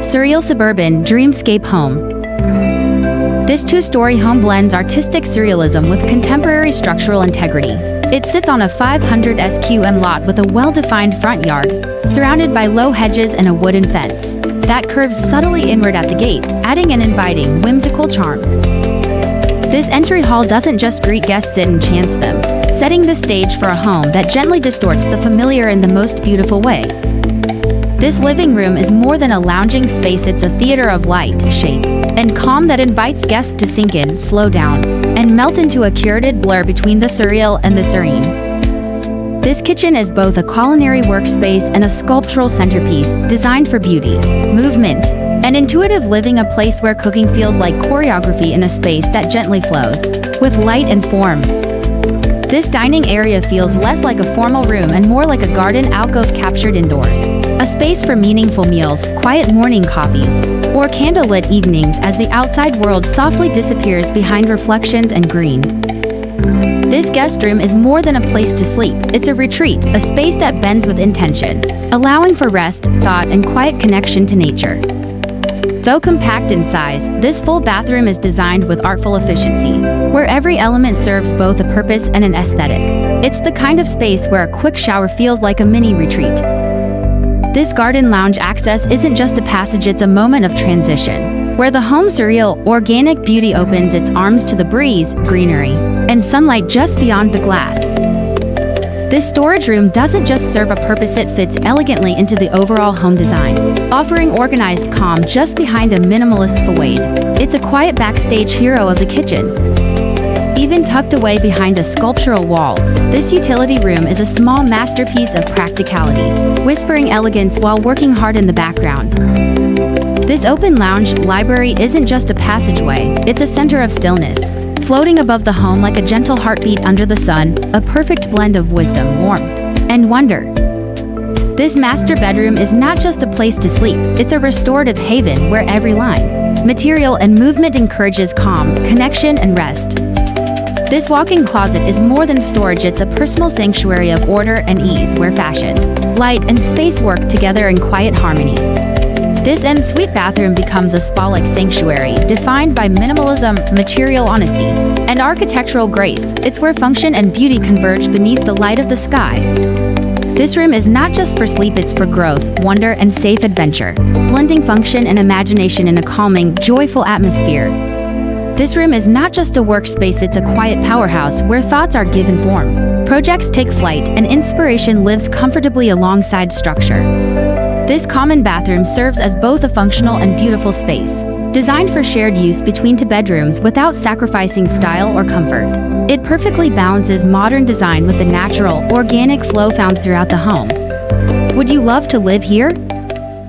Surreal Suburban Dreamscape Home. This two-story home blends artistic surrealism with contemporary structural integrity. It sits on a 500 sqm lot with a well-defined front yard, surrounded by low hedges and a wooden fence that curves subtly inward at the gate, adding an inviting, whimsical charm. This entry hall doesn't just greet guests, it enchants them, setting the stage for a home that gently distorts the familiar in the most beautiful way. This living room is more than a lounging space, it's a theater of light, shape, and calm that invites guests to sink in, slow down, and melt into a curated blur between the surreal and the serene. This kitchen is both a culinary workspace and a sculptural centerpiece designed for beauty, movement, and intuitive living, a place where cooking feels like choreography in a space that gently flows with light and form. This dining area feels less like a formal room and more like a garden alcove captured indoors. A space for meaningful meals, quiet morning coffees, or candlelit evenings as the outside world softly disappears behind reflections and green. This guest room is more than a place to sleep. It's a retreat, a space that bends with intention, allowing for rest, thought, and quiet connection to nature. Though compact in size, this full bathroom is designed with artful efficiency, where every element serves both a purpose and an aesthetic. It's the kind of space where a quick shower feels like a mini retreat. This garden lounge access isn't just a passage, it's a moment of transition, where the home's surreal, organic beauty opens its arms to the breeze, greenery, and sunlight just beyond the glass. This storage room doesn't just serve a purpose, it fits elegantly into the overall home design, offering organized calm just behind a minimalist foyer. It's a quiet backstage hero of the kitchen. Even tucked away behind a sculptural wall, this utility room is a small masterpiece of practicality, whispering elegance while working hard in the background. This open lounge library isn't just a passageway, it's a center of stillness, floating above the home like a gentle heartbeat under the sun, a perfect blend of wisdom, warmth, and wonder. This master bedroom is not just a place to sleep, it's a restorative haven where every line, material, and movement encourages calm, connection, and rest. This walk-in closet is more than storage, it's a personal sanctuary of order and ease where fashion, light, and space work together in quiet harmony. This en-suite bathroom becomes a spa-like sanctuary, defined by minimalism, material honesty, and architectural grace. It's where function and beauty converge beneath the light of the sky. This room is not just for sleep, it's for growth, wonder, and safe adventure, blending function and imagination in a calming, joyful atmosphere. This room is not just a workspace, it's a quiet powerhouse where thoughts are given form, projects take flight, and inspiration lives comfortably alongside structure. This common bathroom serves as both a functional and beautiful space, designed for shared use between two bedrooms without sacrificing style or comfort. It perfectly balances modern design with the natural, organic flow found throughout the home. Would you love to live here?